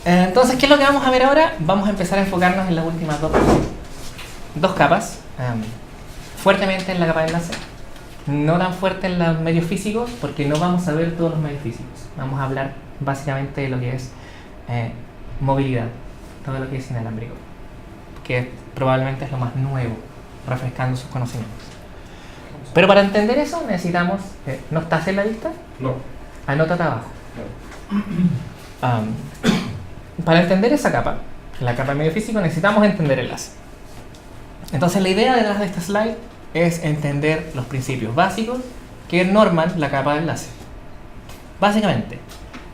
Entonces, ¿qué es lo que vamos a ver ahora? Vamos a empezar a enfocarnos en las últimas dos capas. Fuertemente en la capa de enlace. No tan fuerte en los medios físicos, porque no vamos a ver todos los medios físicos. Vamos a hablar básicamente de lo que es movilidad, todo lo que es inalámbrico, que probablemente es lo más nuevo, refrescando sus conocimientos. Pero para entender eso necesitamos... ¿No estás en la lista? No. Anótate abajo. Para entender esa capa, la capa de medio físico, necesitamos entender enlace. Entonces la idea detrás de esta slide es entender los principios básicos que norman la capa de enlace. Básicamente,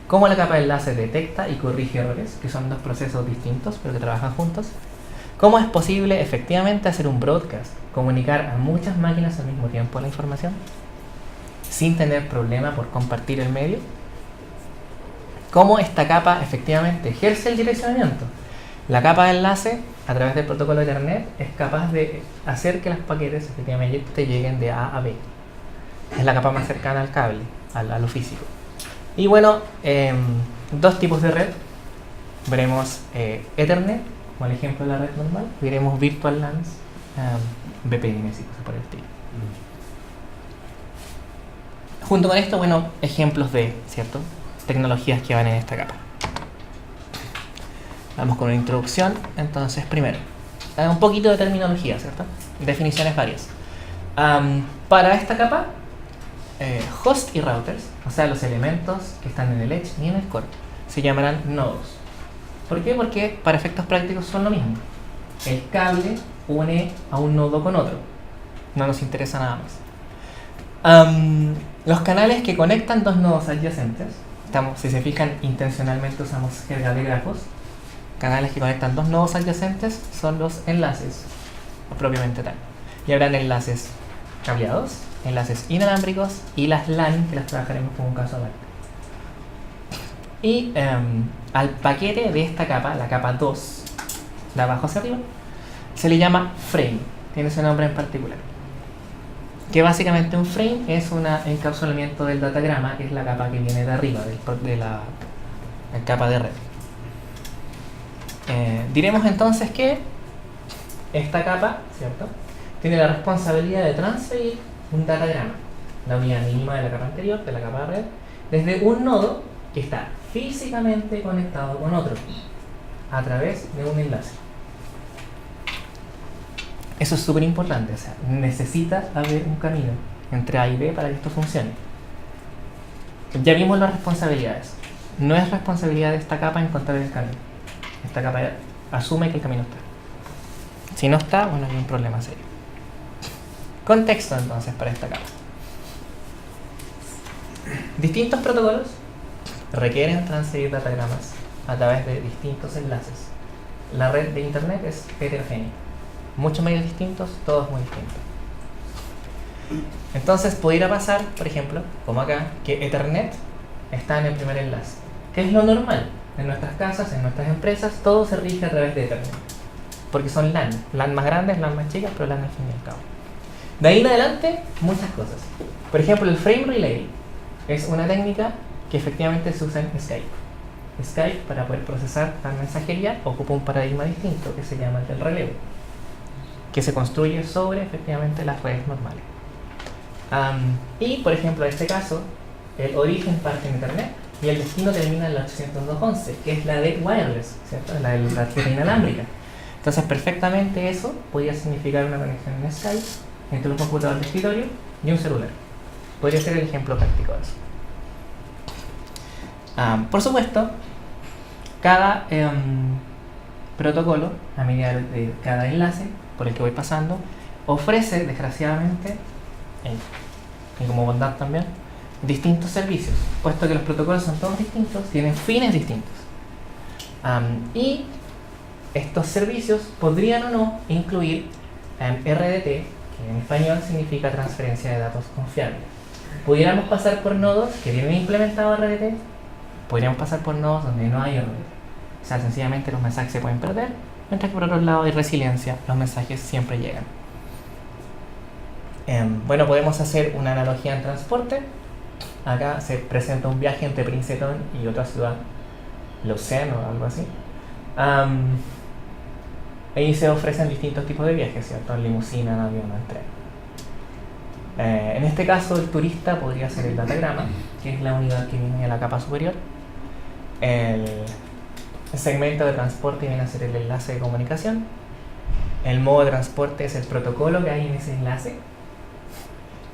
cómo la capa de enlace detecta y corrige errores, que son dos procesos distintos pero que trabajan juntos. Cómo es posible efectivamente hacer un broadcast, comunicar a muchas máquinas al mismo tiempo la información, sin tener problema por compartir el medio. Cómo esta capa efectivamente ejerce el direccionamiento. La capa de enlace, a través del protocolo de Ethernet, es capaz de hacer que los paquetes efectivamente lleguen de A a B. Es la capa más cercana al cable, a lo físico. Y bueno, dos tipos de red. Veremos Ethernet, como el ejemplo de la red normal. Veremos Virtual LANs, VPN, si se por el estilo. Junto con esto, bueno, ejemplos de, ¿cierto?, tecnologías que van en esta capa. Vamos con una introducción. Entonces, primero, un poquito de terminología, ¿cierto? Definiciones varias. Para esta capa, host y routers, o sea, los elementos que están en el edge y en el core, se llamarán nodos. ¿Por qué? Porque para efectos prácticos son lo mismo. El cable une a un nodo con otro. No nos interesa nada más. Los canales que conectan dos nodos adyacentes, si se fijan, intencionalmente usamos jerga de grafos. Canales que conectan dos nodos adyacentes son los enlaces, propiamente tal. Y habrán enlaces cableados, enlaces inalámbricos y las LAN, que las trabajaremos como un caso aparte. Y al paquete de esta capa, la capa 2, de abajo hacia arriba, se le llama frame. Tiene ese nombre en particular. Que básicamente un frame es un encapsulamiento del datagrama, que es la capa que viene de arriba, de la capa de red. Diremos entonces que esta capa, ¿cierto?, tiene la responsabilidad de transferir un datagrama, la unidad mínima de la capa anterior, de la capa de red, desde un nodo que está físicamente conectado con otro, a través de un enlace. Eso es súper importante, o sea, necesita haber un camino entre A y B para que esto funcione. Ya vimos las responsabilidades. No es responsabilidad de esta capa encontrar el camino. Esta capa asume que el camino está. Si no está, bueno, hay un problema serio. Contexto entonces para esta capa. Distintos protocolos requieren transferir datagramas a través de distintos enlaces. La red de internet es heterogénea. Muchos medios distintos, todos muy distintos. Entonces pudiera pasar, por ejemplo, como acá, que Ethernet está en el primer enlace, que es lo normal. En nuestras casas, en nuestras empresas, todo se rige a través de Ethernet, porque son LAN. LAN más grandes, LAN más chicas, pero LAN al fin y al cabo. De ahí en adelante, muchas cosas. Por ejemplo, el frame relay es una técnica que efectivamente se usa en Skype. Skype, para poder procesar la mensajería, ocupa un paradigma distinto que se llama el del relevo, que se construye sobre efectivamente las redes normales. Y por ejemplo, en este caso, el origen parte en Internet y el destino termina en la 802.11, que es la de wireless, ¿cierto? La de la tarjeta inalámbrica. Entonces, perfectamente eso podría significar una conexión en Skype entre un computador de escritorio y un celular. Podría ser el ejemplo práctico de eso. Por supuesto, cada protocolo, a medida de cada enlace por el que voy pasando, ofrece, desgraciadamente, y como bondad también, distintos servicios, puesto que los protocolos son todos distintos, tienen fines distintos. Y estos servicios podrían o no incluir RDT, que en español significa transferencia de datos confiable. Pudiéramos pasar por nodos que tienen implementado RDT, podríamos pasar por nodos donde no hay RDT. O sea, sencillamente los mensajes se pueden perder, mientras que por otro lado hay resiliencia, los mensajes siempre llegan. Bueno, podemos hacer una analogía en transporte. Acá se presenta un viaje entre Princeton y otra ciudad Lausanne o algo así. Ahí se ofrecen distintos tipos de viajes, ¿cierto? En limusina, en avión, en tren. En este caso, el turista podría ser el datagrama, que es la unidad que viene en la capa superior. El segmento de transporte viene a ser el enlace de comunicación. El modo de transporte es el protocolo que hay en ese enlace.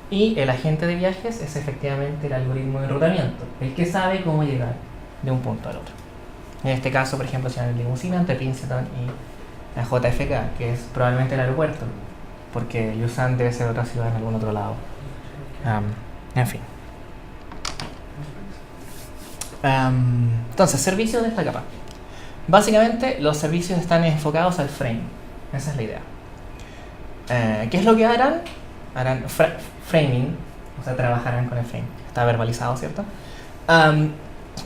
Y el agente de viajes es efectivamente el algoritmo de enrutamiento, el que sabe cómo llegar de un punto al otro. En este caso, por ejemplo, si van en limusina entre Princeton y la JFK, que es probablemente el aeropuerto, porque Lausanne debe ser otra ciudad en algún otro lado. En fin. Entonces, servicios de esta capa. Básicamente, los servicios están enfocados al frame. Esa es la idea. ¿Qué es lo que harán? Harán framing, o sea, trabajarán con el frame. Está verbalizado, ¿cierto?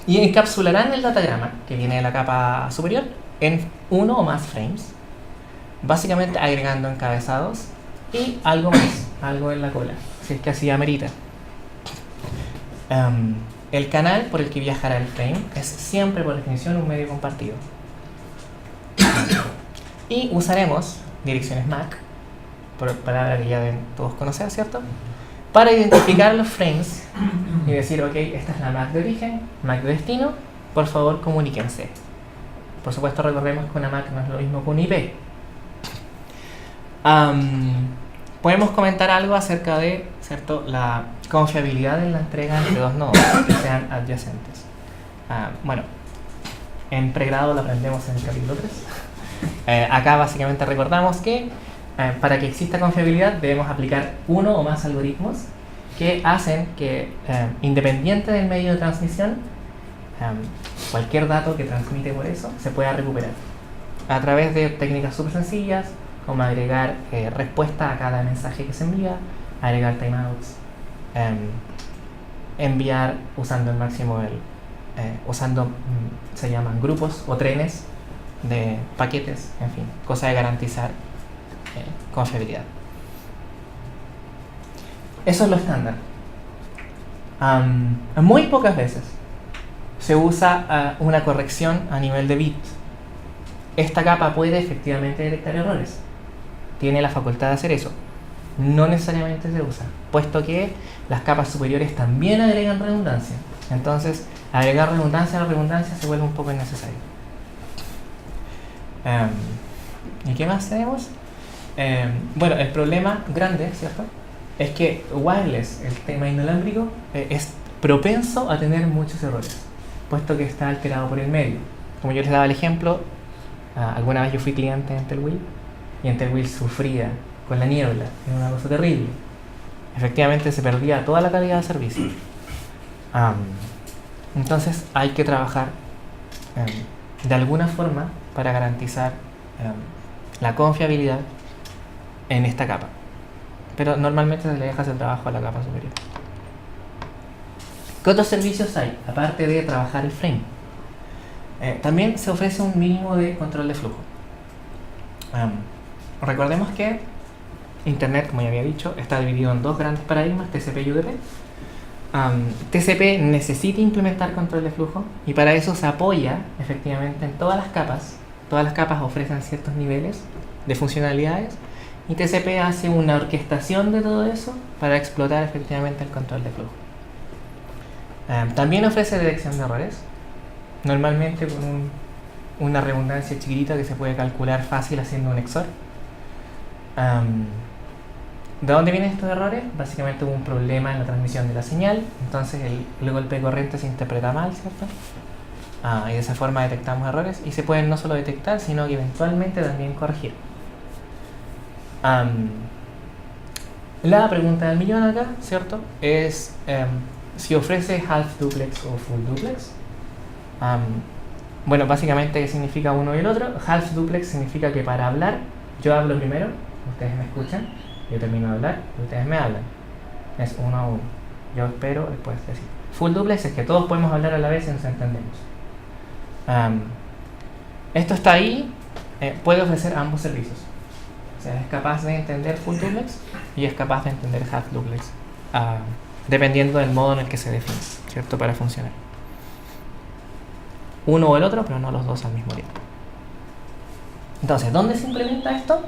Y encapsularán el datagrama, que viene de la capa superior, en uno o más frames, básicamente agregando encabezados y algo más, algo en la cola, si es que así amerita. El canal por el que viajará el frame es siempre, por definición, un medio compartido. Y usaremos direcciones MAC, por palabra que ya deben todos conocer, ¿cierto? Para identificar los frames y decir, ok, esta es la MAC de origen, MAC de destino, por favor comuníquense. Por supuesto, recordemos que una MAC no es lo mismo que un IP. Podemos comentar algo acerca de, ¿cierto?, la confiabilidad en la entrega entre dos nodos que sean adyacentes. Bueno, en pregrado lo aprendemos en el capítulo 3. Acá básicamente recordamos que para que exista confiabilidad debemos aplicar uno o más algoritmos que hacen que, independiente del medio de transmisión, cualquier dato que transmite por eso se pueda recuperar a través de técnicas súper sencillas, como agregar respuesta a cada mensaje que se envía, agregar timeouts, enviar usando el máximo se llaman grupos o trenes de paquetes, en fin, cosa de garantizar confiabilidad. Eso es lo estándar. Muy pocas veces se usa una corrección a nivel de bit. Esta capa puede efectivamente detectar errores. Tiene la facultad de hacer eso. No necesariamente se usa, puesto que las capas superiores también agregan redundancia. Entonces, agregar redundancia a la redundancia se vuelve un poco innecesario. ¿Y qué más tenemos? Bueno, el problema grande, ¿cierto?, es que wireless, el tema inalámbrico, es propenso a tener muchos errores, puesto que está alterado por el medio. Como yo les daba el ejemplo, alguna vez yo fui cliente en Entelwheel y Entelwheel sufría con la niebla, era una cosa terrible. Efectivamente se perdía toda la calidad de servicio. Entonces hay que trabajar de alguna forma para garantizar la confiabilidad en esta capa, pero normalmente se le deja ese trabajo a la capa superior. ¿Qué otros servicios hay aparte de trabajar el frame? También se ofrece un mínimo de control de flujo. Recordemos que Internet, como ya había dicho, está dividido en dos grandes paradigmas, TCP y UDP. TCP necesita implementar control de flujo y para eso se apoya efectivamente en todas las capas. Todas las capas ofrecen ciertos niveles de funcionalidades y TCP hace una orquestación de todo eso para explotar efectivamente el control de flujo. También ofrece detección de errores, normalmente con una redundancia chiquitita que se puede calcular fácil haciendo un XOR. ¿De dónde vienen estos errores? Básicamente hubo un problema en la transmisión de la señal, entonces el golpe de corriente se interpreta mal, ¿cierto? Y de esa forma detectamos errores y se pueden no solo detectar, sino que eventualmente también corregir. La pregunta del millón acá, ¿cierto?, es si ofrece half duplex o full duplex. Bueno, básicamente, ¿qué significa uno y el otro? Half duplex significa que para hablar, yo hablo primero, ustedes me escuchan, yo termino de hablar y ustedes me hablan. Es uno a uno. Yo espero después decir. Full duplex es que todos podemos hablar a la vez y nos entendemos. Esto está ahí, puede ofrecer ambos servicios. O sea, es capaz de entender full duplex y es capaz de entender half duplex, dependiendo del modo en el que se define, ¿cierto?, para funcionar. uno o el otro, pero no los dos al mismo tiempo. Entonces, ¿dónde se implementa esto?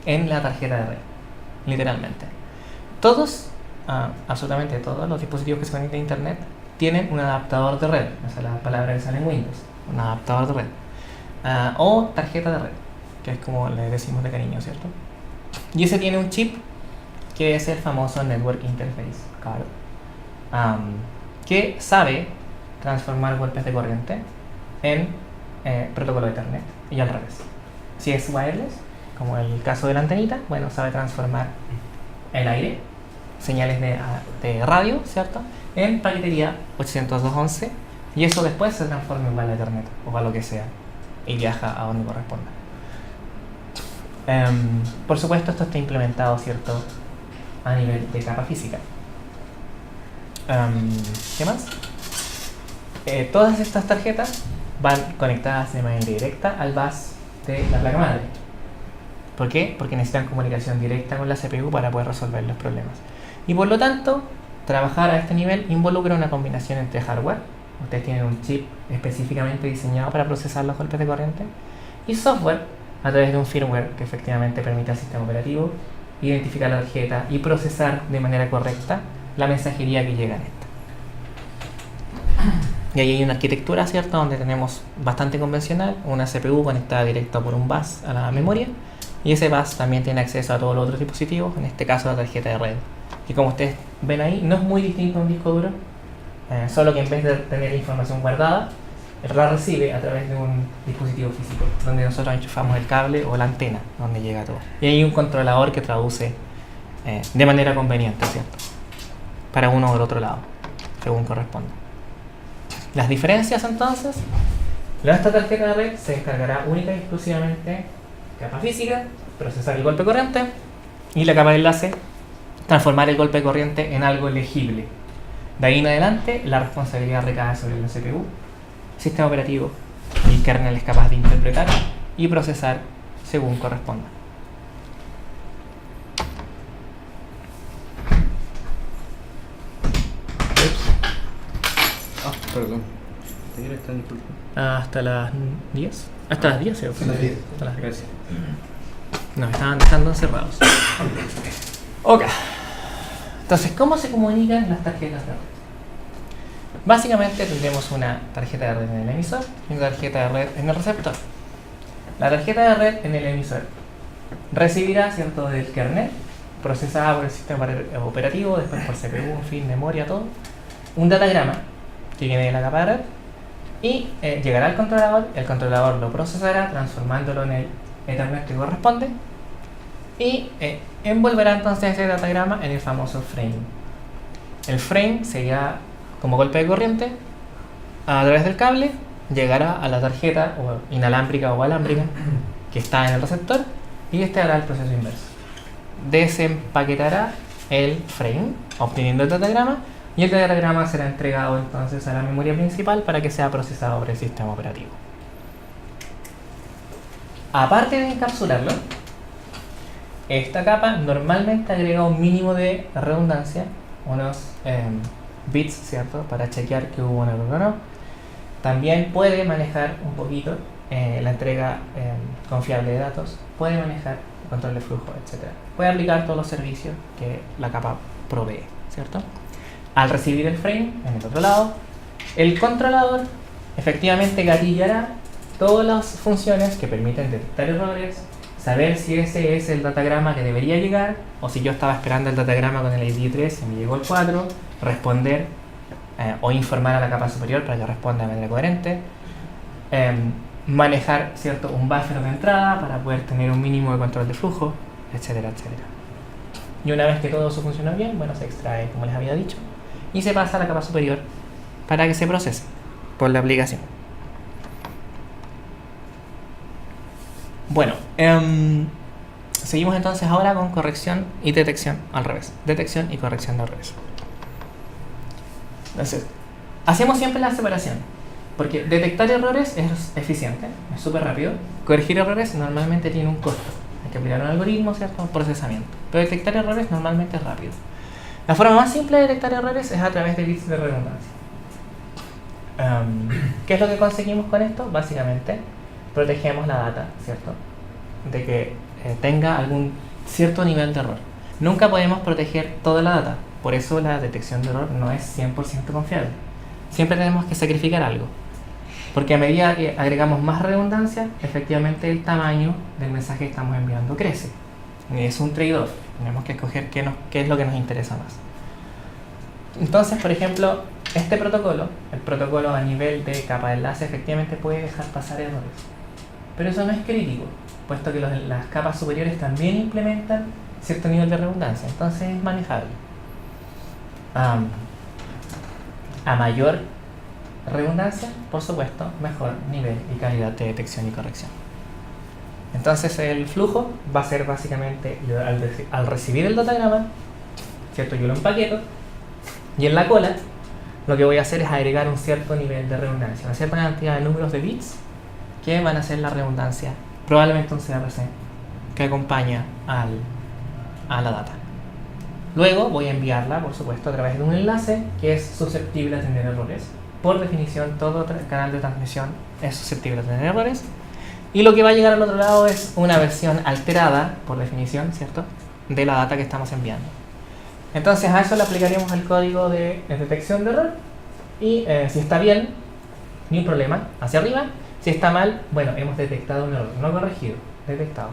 En la tarjeta de red, literalmente. Todos, absolutamente todos los dispositivos que se conectan a internet tienen un adaptador de red. Esa es la palabra que sale en Windows, un adaptador de red. O tarjeta de red, que es como le decimos de cariño, ¿cierto? Y ese tiene un chip que es el famoso Network Interface Card, que sabe transformar golpes de corriente en protocolo Ethernet y al revés. Si es wireless, como el caso de la antenita, bueno, sabe transformar el aire, señales de radio, ¿cierto?, en paquetería 802.11, y eso después se transforma igual a Ethernet o a lo que sea y viaja a donde corresponda. Por supuesto, esto está implementado, ¿cierto?, a nivel de capa física. ¿Qué más? Todas estas tarjetas van conectadas de manera directa al bus de la placa madre. ¿Por qué? Porque necesitan comunicación directa con la CPU para poder resolver los problemas. Y por lo tanto, trabajar a este nivel involucra una combinación entre hardware. Ustedes tienen un chip específicamente diseñado para procesar los golpes de corriente, y software a través de un firmware que efectivamente permite al sistema operativo identificar la tarjeta y procesar de manera correcta la mensajería que llega en esta. Y ahí hay una arquitectura, ¿cierto?, donde tenemos bastante convencional, una CPU conectada directa por un bus a la memoria, y ese bus también tiene acceso a todos los otros dispositivos, en este caso la tarjeta de red, que como ustedes ven ahí no es muy distinto a un disco duro, solo que en vez de tener información guardada, la recibe a través de un dispositivo físico, donde nosotros enchufamos el cable o la antena, donde llega todo. Y hay un controlador que traduce de manera conveniente, ¿cierto?, para uno o el otro lado, según corresponda. Las diferencias, entonces: esta tarjeta de red se encargará única y exclusivamente capa física, procesar el golpe corriente, y la capa de enlace, transformar el golpe corriente en algo legible. De ahí en adelante, la responsabilidad recae sobre la CPU, sistema operativo, y el kernel es capaz de interpretar y procesar según corresponda. Perdón. ¿Te quieres estar disculpa? Hasta las 10. Hasta las 10, ¿sí? Hasta las 10. Hasta las 10. Gracias. Nos estaban dejando encerrados. Ok. Entonces, ¿cómo se comunican las tarjetas de red? Básicamente tendremos una tarjeta de red en el emisor y una tarjeta de red en el receptor. La tarjeta de red en el emisor recibirá, ¿cierto?, del kernel, procesada por el sistema operativo, después por CPU, en fin, memoria, todo, un datagrama que viene de la capa de red, y llegará al controlador. El controlador lo procesará transformándolo en el Ethernet que corresponde, y envolverá entonces ese datagrama en el famoso frame. El frame seguirá como golpe de corriente a través del cable, llegará a la tarjeta o inalámbrica o alámbrica que está en el receptor, y este hará el proceso inverso. Desempaquetará el frame obteniendo el datagrama, y el datagrama será entregado entonces a la memoria principal para que sea procesado por el sistema operativo. Aparte de encapsularlo, esta capa normalmente agrega un mínimo de redundancia, unos bits, ¿cierto?, para chequear que hubo un error o no. También puede manejar un poquito la entrega confiable de datos, puede manejar el control de flujo, etc. Puede aplicar todos los servicios que la capa provee, ¿cierto? Al recibir el frame en el otro lado, el controlador efectivamente gatillará todas las funciones que permiten detectar errores, saber si ese es el datagrama que debería llegar, o si yo estaba esperando el datagrama con el ID 3 y me llegó el 4, responder o informar a la capa superior para que responda de manera coherente, manejar, ¿cierto?, un buffer de entrada para poder tener un mínimo de control de flujo, etcétera, etcétera. Y una vez que todo eso funciona bien, bueno, se extrae, como les había dicho, y se pasa a la capa superior para que se procese por la aplicación. Bueno, seguimos entonces ahora con corrección y detección al revés. Detección y corrección al revés. Entonces, hacemos siempre la separación, porque detectar errores es eficiente, es súper rápido. Corregir errores normalmente tiene un costo. Hay que aplicar un algoritmo, ¿cierto?, un procesamiento. Pero detectar errores normalmente es rápido. La forma más simple de detectar errores es a través de bits de redundancia. ¿Qué es lo que conseguimos con esto? Básicamente, protegemos la data, ¿cierto? De que tenga algún cierto nivel de error. Nunca podemos proteger toda la data, por eso la detección de error no es 100% confiable. Siempre tenemos que sacrificar algo, porque a medida que agregamos más redundancia, efectivamente el tamaño del mensaje que estamos enviando crece. Es un trade-off, tenemos que escoger qué es lo que nos interesa más. Entonces, por ejemplo, este protocolo, el protocolo a nivel de capa de enlace, efectivamente puede dejar pasar errores. Pero eso no es crítico, puesto que las capas superiores también implementan cierto nivel de redundancia, entonces es manejable. A mayor redundancia, por supuesto, mejor nivel y calidad de detección y corrección. Entonces el flujo va a ser básicamente, al recibir el datagrama, ¿cierto? Yo lo empaqueto, y en la cola lo que voy a hacer es agregar un cierto nivel de redundancia, una cierta cantidad de números de bits que van a ser la redundancia, probablemente un CRC que acompaña a la data. Luego voy a enviarla, por supuesto, a través de un enlace que es susceptible a tener errores. Por definición, todo canal de transmisión es susceptible a tener errores. Y lo que va a llegar al otro lado es una versión alterada, por definición, ¿cierto?, de la data que estamos enviando. Entonces a eso le aplicaremos el código de detección de error. Y si está bien, ni un problema, hacia arriba. Si está mal, bueno, hemos detectado un error, no corregido, detectado.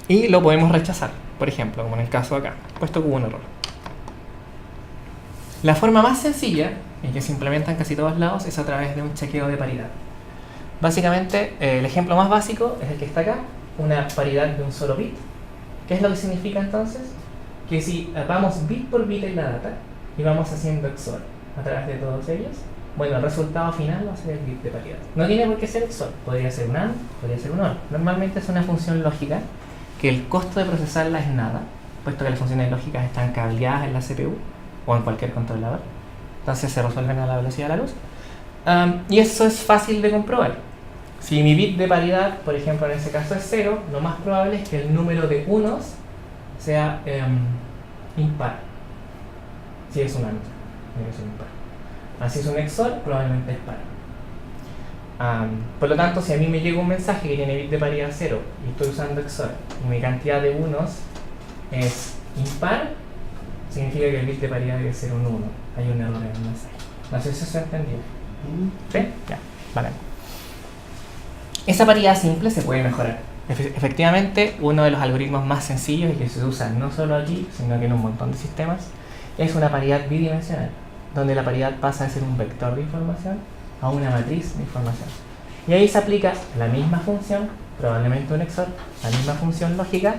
Y lo podemos rechazar, por ejemplo, como en el caso de acá, puesto que hubo un error. La forma más sencilla, y que se implementa en casi todos lados, es a través de un chequeo de paridad. Básicamente, el ejemplo más básico es el que está acá, una paridad de un solo bit. ¿Qué es lo que significa entonces? Que si vamos bit por bit en la data y vamos haciendo XOR a través de todos ellos, bueno, el resultado final va a ser el bit de paridad. No tiene por qué ser XOR, podría ser un AND, podría ser un OR. Normalmente es una función lógica que el costo de procesarla es nada, puesto que las funciones lógicas están cableadas en la CPU o en cualquier controlador, entonces se resuelven a la velocidad de la luz. Y eso es fácil de comprobar. Si mi bit de paridad, por ejemplo, en ese caso es 0, lo más probable es que el número de unos sea impar. Si es un AND, es un impar. Así es un XOR, probablemente es par. Por lo tanto, si a mí me llega un mensaje que tiene bit de paridad 0 y estoy usando XOR y mi cantidad de unos es impar, significa que el bit de paridad debe ser un 1. Hay un error en el mensaje. No sé si se ha entendido. ¿Sí? Ya, vale. Esa paridad simple se puede mejorar. Efectivamente, uno de los algoritmos más sencillos y que se usa no solo aquí, sino que en un montón de sistemas, es una paridad bidimensional, donde la paridad pasa de ser un vector de información a una matriz de información. Y ahí se aplica la misma función, probablemente un XOR, la misma función lógica,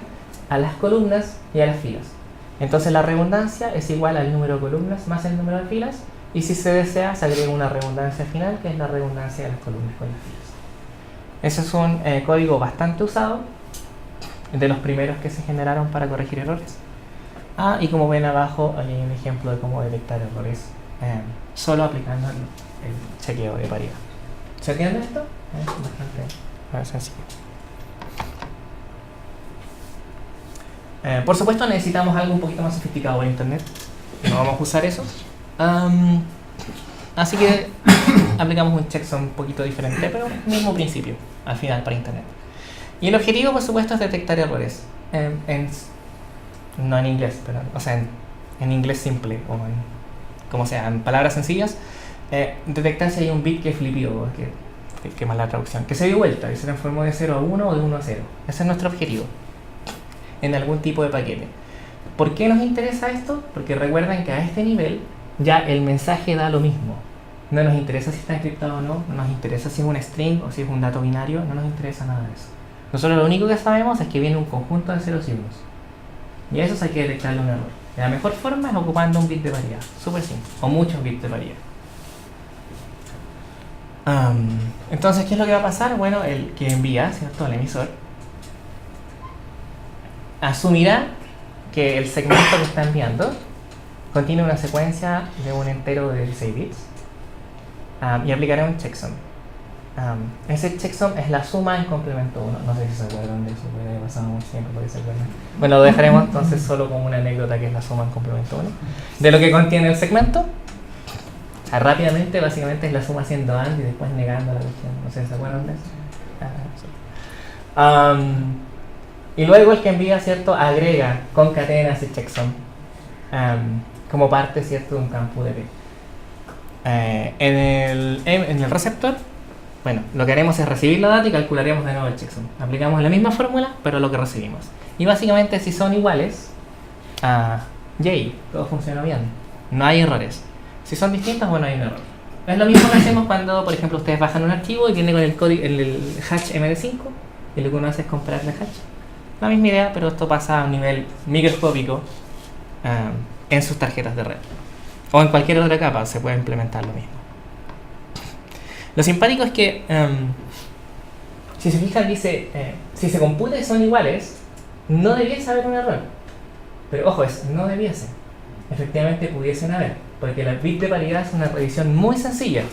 a las columnas y a las filas. Entonces la redundancia es igual al número de columnas más el número de filas, y si se desea, se agrega una redundancia final, que es la redundancia de las columnas con las filas. Ese es un código bastante usado, de los primeros que se generaron para corregir errores. Y como ven abajo, hay un ejemplo de cómo detectar errores solo aplicando el chequeo de paridad. ¿Se entiende esto? Es bastante sencillo. Por supuesto necesitamos algo un poquito más sofisticado en internet. No vamos a usar eso. Así que aplicamos un checksum un poquito diferente, pero mismo principio, al final para internet. Y el objetivo, por supuesto, es detectar errores. No en inglés, pero en inglés simple, o como sea, en palabras sencillas, detectar si hay un bit que flipió, que mala traducción, que se dio vuelta, que se transformó de 0 a 1 o de 1 a 0. Ese es nuestro objetivo en algún tipo de paquete. ¿Por qué nos interesa esto? Porque recuerden que a este nivel ya el mensaje da lo mismo. No nos interesa si está encriptado o no, no nos interesa si es un string o si es un dato binario, no nos interesa nada de eso. Nosotros lo único que sabemos es que viene un conjunto de ceros y unos. Y a esos hay que detectarle un error. Y la mejor forma es ocupando un bit de paridad, súper simple, o muchos bits de paridad. Entonces, ¿qué es lo que va a pasar? Bueno, el que envía, ¿cierto?, el emisor, asumirá que el segmento que está enviando contiene una secuencia de un entero de 16 bits y aplicará un checksum. Ese checksum es la suma en complemento 1. No sé si se acuerdan de eso, porque he pasado mucho tiempo por ese acuerdan. Bueno, lo dejaremos entonces solo como una anécdota, que es la suma en complemento 1 de lo que contiene el segmento. O sea, rápidamente, básicamente es la suma haciendo AND y después negando la cuestión. No sé, ¿se acuerdan de eso? Y luego el que envía, ¿cierto? Agrega concatenas y checksum como parte, ¿cierto? De un campo de B. En el receptor, bueno, lo que haremos es recibir la data y calcularemos de nuevo el checksum. Aplicamos la misma fórmula, pero lo que recibimos. Y básicamente, si son iguales, yay, todo funciona bien. No hay errores. Si son distintas, bueno, hay un error. Es lo mismo que hacemos cuando, por ejemplo, ustedes bajan un archivo y viene con el código, el hash MD5, y lo que uno hace es comparar el hash. La misma idea, pero esto pasa a un nivel microscópico en sus tarjetas de red. O en cualquier otra capa se puede implementar lo mismo. Lo simpático es que, si se fijan, dice, si se computa y son iguales, no debiese haber un error. Pero ojo, no debiese. Efectivamente pudiesen haber, porque la bit de paridad es una revisión muy sencilla.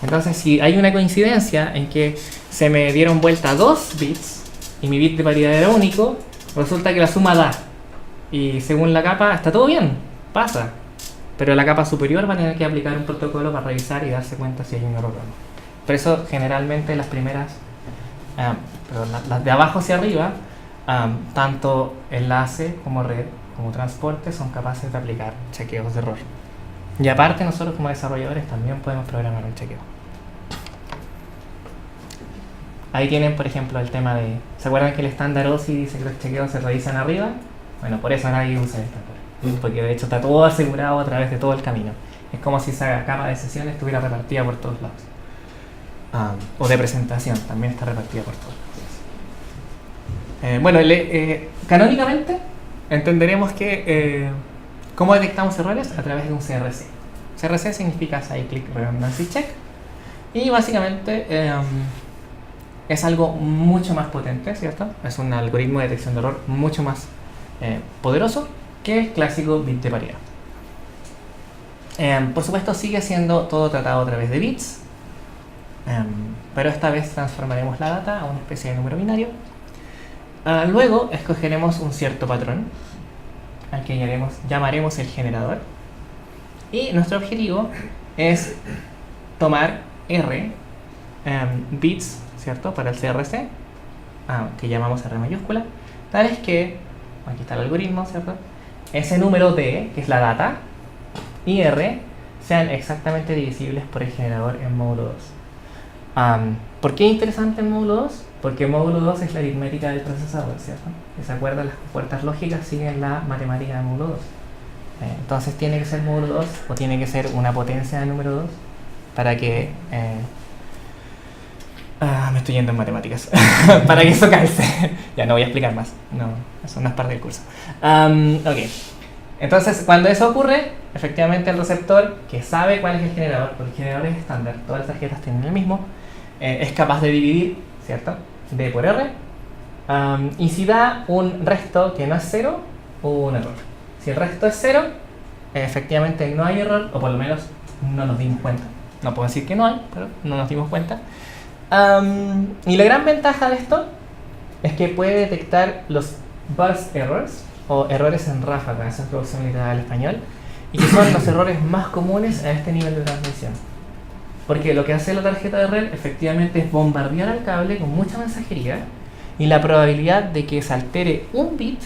Entonces, si hay una coincidencia en que se me dieron vuelta 2 bits y mi bit de paridad era único, resulta que la suma da. Y según la capa, está todo bien, pasa. Pero la capa superior va a tener que aplicar un protocolo para revisar y darse cuenta si hay un error o no. Por eso, generalmente, las primeras, las de abajo hacia arriba, tanto enlace como red, como transporte, son capaces de aplicar chequeos de error. Y aparte, nosotros como desarrolladores también podemos programar un chequeo. Ahí tienen, por ejemplo, el tema de... ¿Se acuerdan que el estándar OSI dice que los chequeos se revisan arriba? Bueno, por eso nadie usa el estándar. Porque de hecho está todo asegurado a través de todo el camino. Es como si esa capa de sesiones estuviera repartida por todos lados. O de presentación, también está repartida por todos lados. Bueno, canónicamente entenderemos que... ¿cómo detectamos errores? A través de un CRC. CRC significa Cyclic Redundancy Check. Y básicamente es algo mucho más potente, ¿cierto? Es un algoritmo de detección de error mucho más poderoso que el clásico bit de paridad. Por supuesto sigue siendo todo tratado a través de bits, pero esta vez transformaremos la data a una especie de número binario. Luego escogeremos un cierto patrón al que llamaremos el generador, y nuestro objetivo es tomar R bits, ¿cierto? Para el CRC, que llamamos R mayúscula, tales que, aquí está el algoritmo, ¿cierto? Ese número D, que es la data, y R sean exactamente divisibles por el generador en módulo 2. ¿Por qué es interesante el módulo 2? Porque el módulo 2 es la aritmética del procesador, ¿cierto? ¿Se acuerdan? Las puertas lógicas siguen la matemática del módulo 2. Entonces tiene que ser módulo 2 o tiene que ser una potencia de número 2 para que... me estoy yendo en matemáticas. Para que eso calce. Ya no voy a explicar más. No, eso no es parte del curso. Ok. Entonces, cuando eso ocurre, efectivamente el receptor, que sabe cuál es el generador, porque el generador es estándar, todas las tarjetas tienen el mismo, es capaz de dividir, ¿cierto? D por R. Y si da un resto que no es 0, hubo un error. Si el resto es 0, efectivamente no hay error, o por lo menos no nos dimos cuenta. No puedo decir que no hay, pero no nos dimos cuenta. Y la gran ventaja de esto es que puede detectar los burst errors, o errores en ráfaga, esa es traducción literal al español, y que son los errores más comunes a este nivel de transmisión. Porque lo que hace la tarjeta de red efectivamente es bombardear al cable con mucha mensajería, y la probabilidad de que se altere un bit,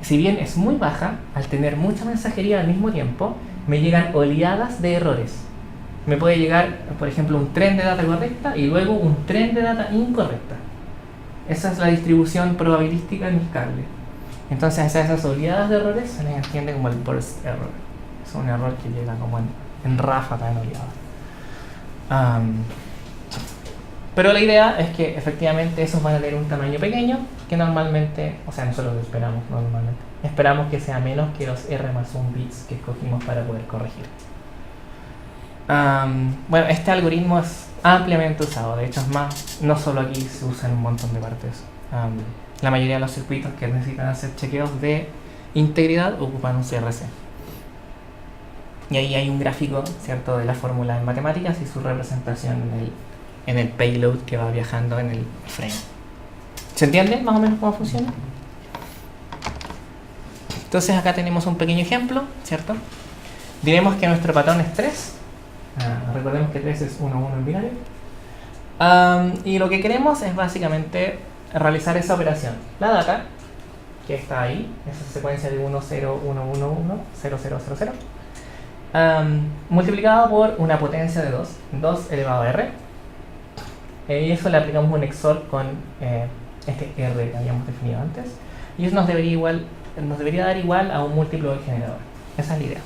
si bien es muy baja, al tener mucha mensajería al mismo tiempo, me llegan oleadas de errores. Me puede llegar, por ejemplo, un tren de data correcta y luego un tren de data incorrecta. Esa es la distribución probabilística en el cable. Entonces a esas oleadas de errores se les entiende como el burst error. Es un error que llega como en ráfaga, en oleada. Pero la idea es que efectivamente esos van a tener un tamaño pequeño, que normalmente, o sea, nosotros lo esperamos normalmente. Esperamos que sea menos que los R más 1 bits que escogimos para poder corregir. Bueno, este algoritmo es ampliamente usado, de hecho es más, no solo aquí, se usa en un montón de partes. La mayoría de los circuitos que necesitan hacer chequeos de integridad ocupan un CRC. Y ahí hay un gráfico, ¿cierto?, de la fórmula en matemáticas y su representación en el payload que va viajando en el frame. ¿Se entiende más o menos cómo funciona? Entonces acá tenemos un pequeño ejemplo, ¿cierto? Diremos que nuestro patrón es 3 Recordemos que 3 es 1, 1 en binario. Y lo que queremos es básicamente realizar esa operación. La data, que está ahí, esa secuencia de 1, 0, 1, 1, 1, 0, 0, 0, 0, multiplicado por una potencia de 2, 2 elevado a r. Y eso le aplicamos un XOR con este r que habíamos definido antes. Y eso nos debería dar igual a un múltiplo del generador. Esa es la idea.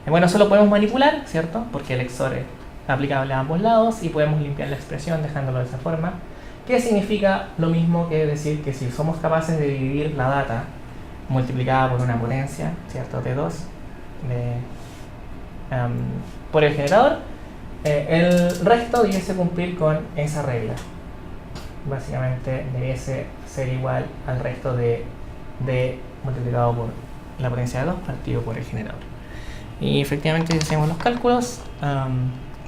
Bueno, eso lo podemos manipular, ¿cierto? Porque el XOR es aplicable a ambos lados y podemos limpiar la expresión dejándolo de esa forma. Que significa lo mismo que decir que si somos capaces de dividir la data multiplicada por una potencia, ¿cierto? De 2 por el generador, el resto debiese cumplir con esa regla. Básicamente debiese ser igual al resto de multiplicado por la potencia de 2 partido por el generador. Y efectivamente, si hacemos los cálculos,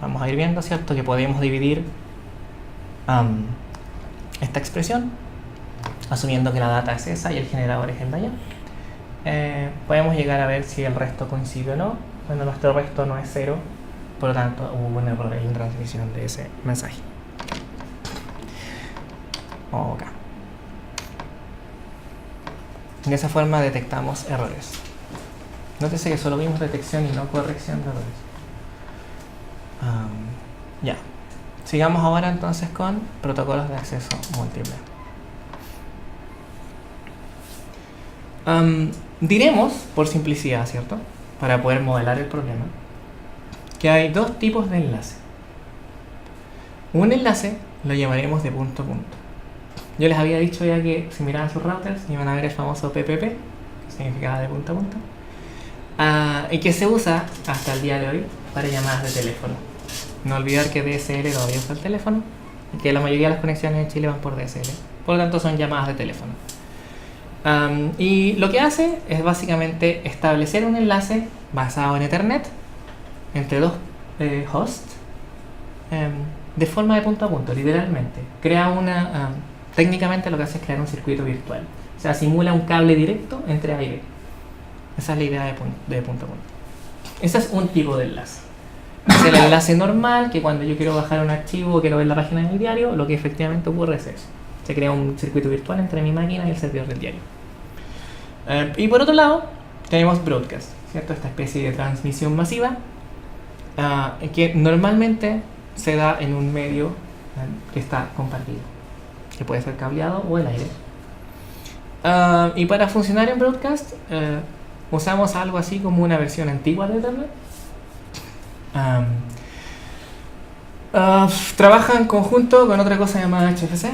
vamos a ir viendo, ¿cierto?, que podemos dividir esta expresión, asumiendo que la data es esa y el generador es el de allá. Podemos llegar a ver si el resto coincide o no. Bueno, nuestro resto no es 0, por lo tanto hubo un error en la transmisión de ese mensaje. Ok. De esa forma detectamos errores. Nótese que solo vimos detección y no corrección de errores. Ya. Sigamos ahora entonces con protocolos de acceso múltiple. Diremos, por simplicidad, ¿cierto?, para poder modelar el problema, que hay dos tipos de enlace. Un enlace lo llamaremos de punto a punto. Yo les había dicho ya que si miraban sus routers iban a ver el famoso PPP, que significa de punto a punto, y que se usa hasta el día de hoy para llamadas de teléfono. No olvidar que DSL todavía usa el teléfono y que la mayoría de las conexiones en Chile van por DSL. Por lo tanto son llamadas de teléfono. Y lo que hace es básicamente establecer un enlace basado en Ethernet entre dos hosts de forma de punto a punto, literalmente. Crea técnicamente lo que hace es crear un circuito virtual. O sea, simula un cable directo entre A y B. Esa es la idea de punto a punto. Ese es un tipo de enlace. Es el enlace normal, que cuando yo quiero bajar un archivo o quiero ver la página del diario, lo que efectivamente ocurre es eso. Se crea un circuito virtual entre mi máquina y el servidor del diario. Y por otro lado, tenemos broadcast, ¿cierto? Esta especie de transmisión masiva que normalmente se da en un medio que está compartido, que puede ser cableado o el aire. Y para funcionar en broadcast, usamos algo así como una versión antigua de Ethernet. Trabaja en conjunto con otra cosa llamada HFC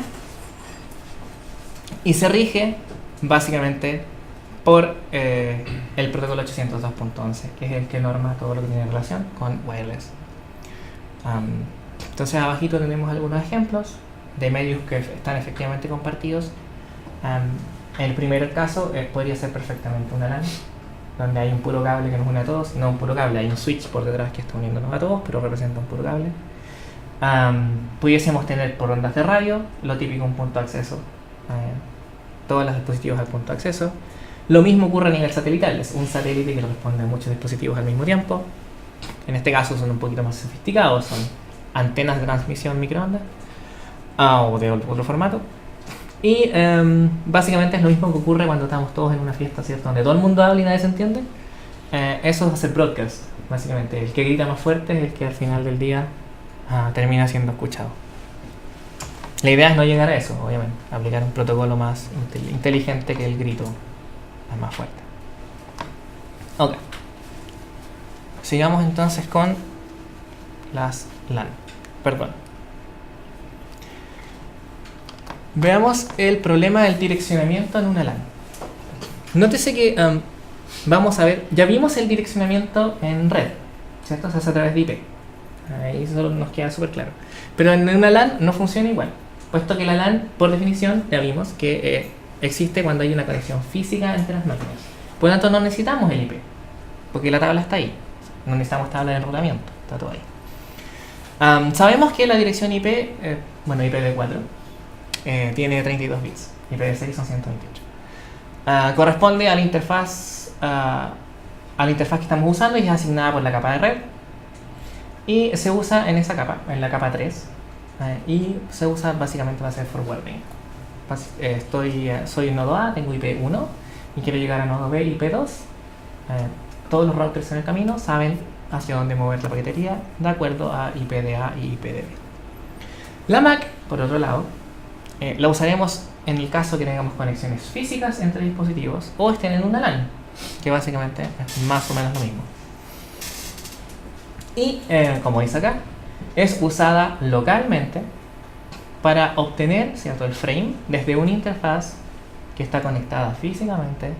y se rige básicamente por el protocolo 802.11, que es el que norma todo lo que tiene relación con wireless. Entonces abajito tenemos algunos ejemplos de medios que están efectivamente compartidos. El primer caso podría ser perfectamente una LAN, donde hay un puro cable que nos une a todos. No un puro cable, hay un switch por detrás que está uniéndonos a todos, pero representa un puro cable. Pudiésemos tener por ondas de radio, lo típico, un punto de acceso, todos los dispositivos al punto de acceso. Lo mismo ocurre a nivel satelital, es un satélite que responde a muchos dispositivos al mismo tiempo. En este caso son un poquito más sofisticados, son antenas de transmisión microondas o de otro formato. Y básicamente es lo mismo que ocurre cuando estamos todos en una fiesta, ¿cierto?, donde todo el mundo habla y nadie se entiende. Eso es hacer broadcast, básicamente. El que grita más fuerte es el que al final del día termina siendo escuchado. La idea es no llegar a eso, obviamente, aplicar un protocolo más inteligente que el grito más fuerte. Ok. Sigamos entonces con las LAN. Perdón. Veamos el problema del direccionamiento en una LAN. Nótese que vamos a ver, ya vimos el direccionamiento en red, ¿cierto? Se hace a través de IP. Ahí solo nos queda súper claro. Pero en una LAN no funciona igual, puesto que la LAN, por definición, ya vimos que existe cuando hay una conexión física entre las máquinas. Por lo tanto, no necesitamos el IP, porque la tabla está ahí. No necesitamos tabla de enrolamiento, está todo ahí. Sabemos que la dirección IP, IPv4, tiene 32 bits, IPv6 son 128. Corresponde a la interfaz que estamos usando y es asignada por la capa de red. Y se usa en esa capa, en la capa 3. Y se usa básicamente para hacer forwarding. Soy nodo A, tengo IP 1 y quiero llegar a nodo B, IP 2. Todos los routers en el camino saben hacia dónde mover la paquetería de acuerdo a IP de A y IP de B. La MAC, por otro lado, la usaremos en el caso que tengamos conexiones físicas entre dispositivos o estén en una LAN, que básicamente es más o menos lo mismo. Y como dice acá, es usada localmente para obtener, ¿cierto?, el frame desde una interfaz que está conectada físicamente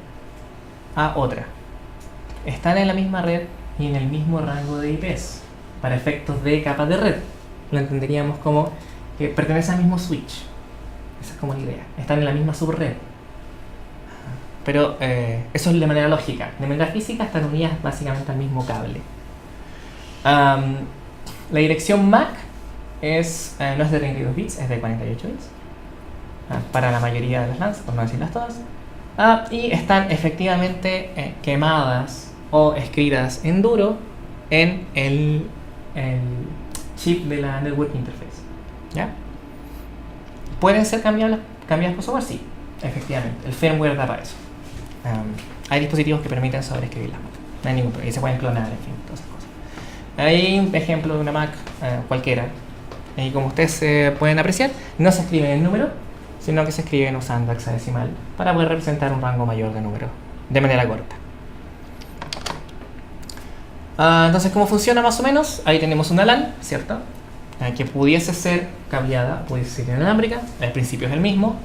a otra. Están en la misma red y en el mismo rango de IPs para efectos de capa de red. Lo entenderíamos como que pertenece al mismo switch. Esa es como la idea. Están en la misma subred. Pero eso es de manera lógica. De manera física están unidas básicamente al mismo cable. La dirección MAC no es de 32 bits, es de 48 bits. Para la mayoría de las LANs, por no decirlas todas. Y están efectivamente quemadas o escritas en duro en el chip de la Network Interface. ¿Ya? ¿Pueden ser cambiadas por software? Sí, efectivamente. El firmware da para eso. Hay dispositivos que permiten sobreescribir las Mac. No hay ningún problema. Y se pueden clonar, en fin, todas esas cosas. Hay un ejemplo de una Mac cualquiera. Y como ustedes pueden apreciar, no se escribe en número, sino que se escriben usando hexadecimal para poder representar un rango mayor de números de manera corta. Entonces, ¿cómo funciona más o menos? Ahí tenemos una LAN, ¿cierto? Que pudiese ser cableada, pudiese ser inalámbrica, el principio es el mismo.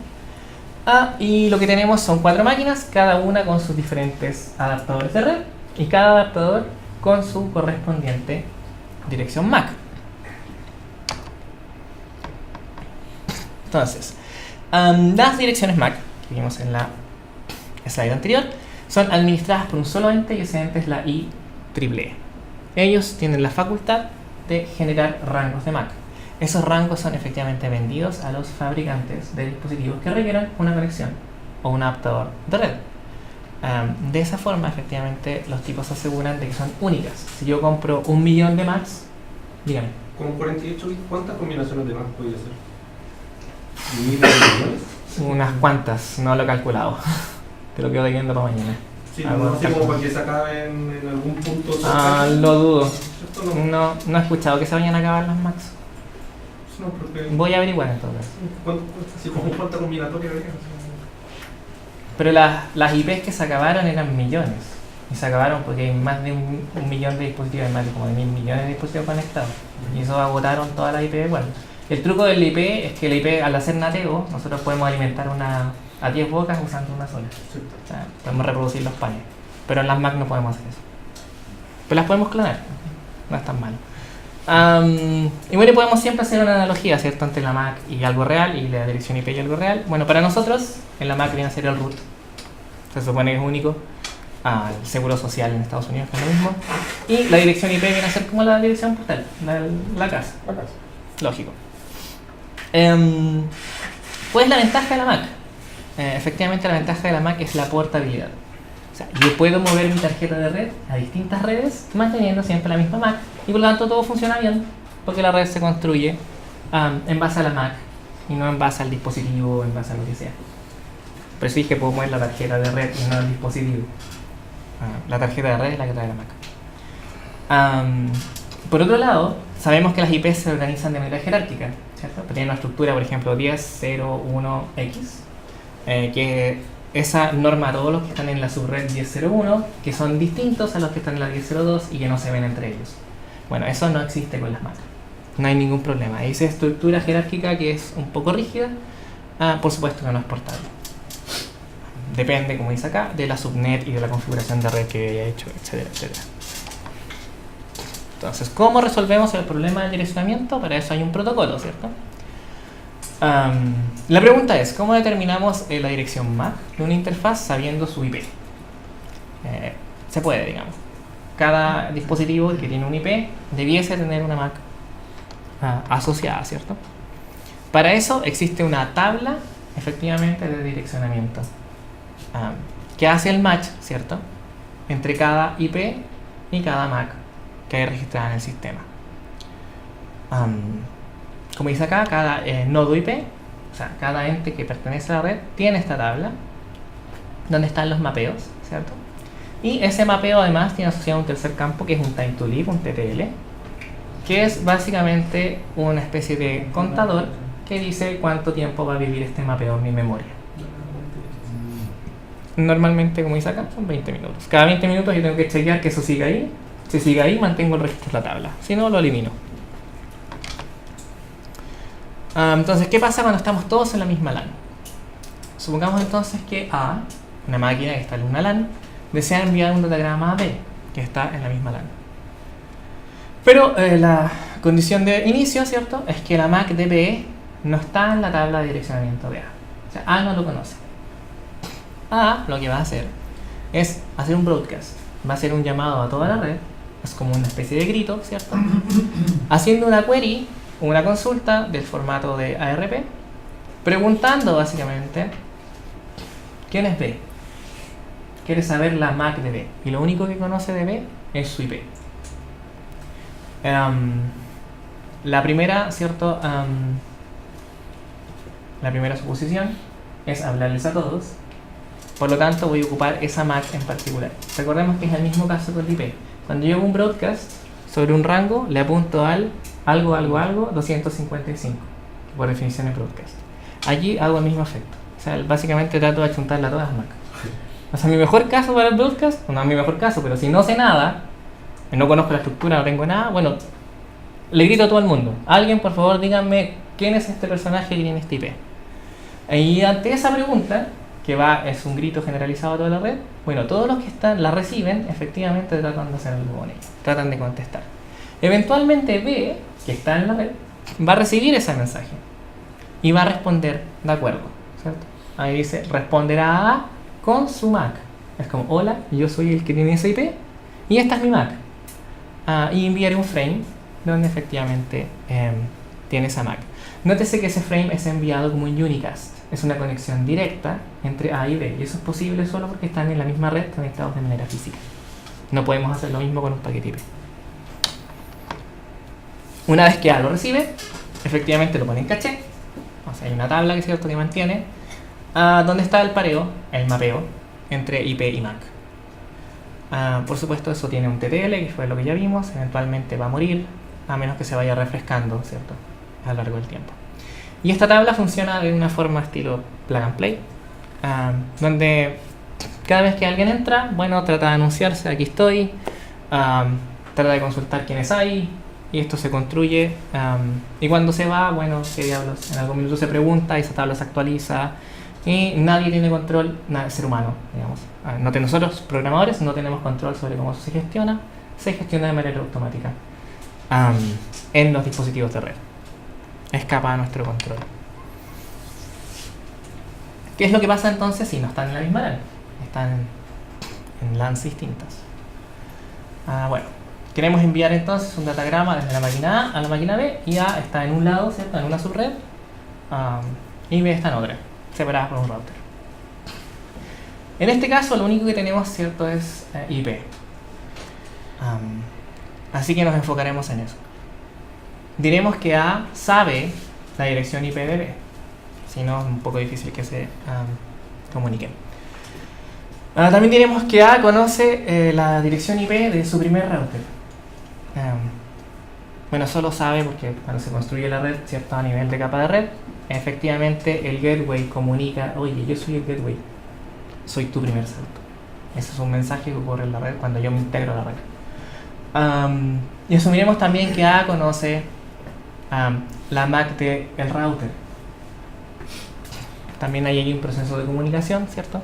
Y lo que tenemos son 4 máquinas, cada una con sus diferentes adaptadores de red y cada adaptador con su correspondiente dirección MAC. Entonces, las direcciones MAC que vimos en la slide anterior son administradas por un solo ente y ese ente es la IEEE. Ellos tienen la facultad de generar rangos de MAC. Esos rangos son efectivamente vendidos a los fabricantes de dispositivos que requieran una conexión o un adaptador de red. De esa forma, efectivamente, los tipos aseguran de que son únicas. Si yo compro 1.000.000 de MACs, dígame. Con 48 bits, ¿cuántas combinaciones de MAC podría ser? ¿1.000 millones? Unas cuantas, no lo he calculado. Te lo quedo debiendo para mañana. Sí, no sé como para que se acabe en algún punto. Lo dudo. No he escuchado que se vayan a acabar las Macs. No, porque... Voy a averiguar en todo caso. ¿Cuánta combinatoria habría? Pero las IPs que se acabaron eran millones. Y se acabaron porque hay más de un millón de dispositivos, más de como de 1.000 millones de dispositivos conectados. Y eso agotaron todas las IP igual. El truco del IP es que el IP, al hacer NATEO, nosotros podemos alimentar a 10 bocas usando una sola. Sí. O sea, podemos reproducir los panes. Pero en las Mac no podemos hacer eso. Pero las podemos clonar. No es tan mal. Y bueno, podemos siempre hacer una analogía, ¿cierto?, entre la Mac y algo real y la dirección IP y algo real. Bueno, para nosotros, en la Mac viene a ser el root. Se supone que es único. El seguro social en Estados Unidos, que es lo mismo. Y la dirección IP viene a ser como la dirección postal, la casa. La casa. Lógico. ¿Cuál es la ventaja de la Mac? Efectivamente, la ventaja de la Mac es la portabilidad. O sea, yo puedo mover mi tarjeta de red a distintas redes manteniendo siempre la misma Mac y por lo tanto todo funciona bien porque la red se construye en base a la Mac y no en base al dispositivo o en base a lo que sea. Pero sí es que puedo mover la tarjeta de red y no el dispositivo. La tarjeta de red es la que trae la Mac. Por otro lado, sabemos que las IPs se organizan de manera jerárquica, ¿cierto? Tienen una estructura, por ejemplo, 10.0.1x, que esa norma a todos los que están en la subred 10.0.1, que son distintos a los que están en la 10.0.2 y que no se ven entre ellos. Bueno, eso no existe con las Mac. No hay ningún problema. Esa estructura jerárquica que es un poco rígida, por supuesto que no es portable. Depende, como dice acá, de la subnet y de la configuración de red que haya hecho, etcétera, etcétera. Entonces, ¿cómo resolvemos el problema del direccionamiento? Para eso hay un protocolo, ¿cierto? La pregunta es, ¿cómo determinamos la dirección MAC de una interfaz sabiendo su IP? Se puede, digamos. Cada dispositivo que tiene un IP debiese tener una MAC asociada, ¿cierto? Para eso existe una tabla, efectivamente, de direccionamiento que hace el match, ¿cierto?, entre cada IP y cada MAC que hay registrada en el sistema. Como dice acá, cada nodo IP, o sea, cada ente que pertenece a la red, tiene esta tabla donde están los mapeos, ¿cierto? Y ese mapeo además tiene asociado un tercer campo que es un time to live, un TTL, que es básicamente una especie de contador que dice cuánto tiempo va a vivir este mapeo en mi memoria. Normalmente, como dice acá, son 20 minutos. Cada 20 minutos yo tengo que chequear que eso siga ahí. Si sigue ahí, mantengo el registro de la tabla. Si no, lo elimino. Entonces, ¿qué pasa cuando estamos todos en la misma LAN? Supongamos entonces que A, una máquina que está en una LAN, desea enviar un datagrama a B, que está en la misma LAN. Pero la condición de inicio, ¿cierto?, es que la MAC de B no está en la tabla de direccionamiento de A. O sea, A no lo conoce. A lo que va a hacer es hacer un broadcast. Va a hacer un llamado a toda la red. Es como una especie de grito, ¿cierto? Haciendo una query, una consulta del formato de ARP, preguntando básicamente ¿quién es B? Quiere saber la MAC de B. Y lo único que conoce de B es su IP. La primera, ¿cierto? La primera suposición es hablarles a todos. Por lo tanto, voy a ocupar esa MAC en particular. Recordemos que es el mismo caso con el IP. Cuando yo hago un broadcast sobre un rango, le apunto al algo 255, que por definición es broadcast. Allí hago el mismo efecto. O sea, básicamente trato de achuntarle a todas las MAC. O sea, mi mejor caso para el broadcast, no es mi mejor caso, pero si no sé nada, no conozco la estructura, no tengo nada, bueno, le grito a todo el mundo: alguien, por favor, díganme quién es este personaje que tiene este IP. Y ante esa pregunta, que es un grito generalizado a toda la red, bueno, todos los que la reciben, efectivamente tratan de hacer algo con ella, tratan de contestar. Eventualmente B, que está en la red, va a recibir ese mensaje y va a responder de acuerdo, ¿cierto? Ahí dice, responderá a con su MAC. Es como, hola, yo soy el que tiene ese IP y esta es mi MAC. Y enviaré un frame donde efectivamente tiene esa MAC. Nótese que ese frame es enviado como un unicast. Es una conexión directa entre A y B. Y eso es posible solo porque están en la misma red, conectados de manera física. No podemos hacer lo mismo con un paquete IP. Una vez que A lo recibe, efectivamente lo pone en caché. O sea, hay una tabla que es cierto que mantiene donde está el mapeo entre IP y MAC. Por supuesto, eso tiene un TTL, que fue lo que ya vimos. Eventualmente va a morir, a menos que se vaya refrescando, ¿cierto?, a lo largo del tiempo. Y esta tabla funciona de una forma estilo plug and play, donde cada vez que alguien entra, bueno, trata de anunciarse, aquí estoy, trata de consultar quiénes hay, y esto se construye, y cuando se va, bueno, qué diablos, en algún minuto se pregunta y esa tabla se actualiza, y nadie tiene control, el ser humano, digamos. Nosotros, programadores, no tenemos control sobre cómo se gestiona de manera automática en los dispositivos de red. Escapa a nuestro control. ¿Qué es lo que pasa entonces si no están en la misma LAN? Están en LANs distintas. Bueno, queremos enviar entonces un datagrama desde la máquina A a la máquina B, y A está en un lado, ¿cierto?, en una subred, y B está en otra, separadas por un router. En este caso lo único que tenemos, ¿cierto?, es IP. Así que nos enfocaremos en eso. Diremos que A sabe la dirección IP de B, si no es un poco difícil que se comuniquen. También diremos que A conoce la dirección IP de su primer router. Bueno, eso lo sabe porque cuando se construye la red, ¿cierto?, a nivel de capa de red, efectivamente el gateway comunica: oye, yo soy el gateway, soy tu primer salto. Ese es un mensaje que ocurre en la red cuando yo me integro a la red. Y asumiremos también que A conoce la MAC del router. También hay un proceso de comunicación, ¿cierto?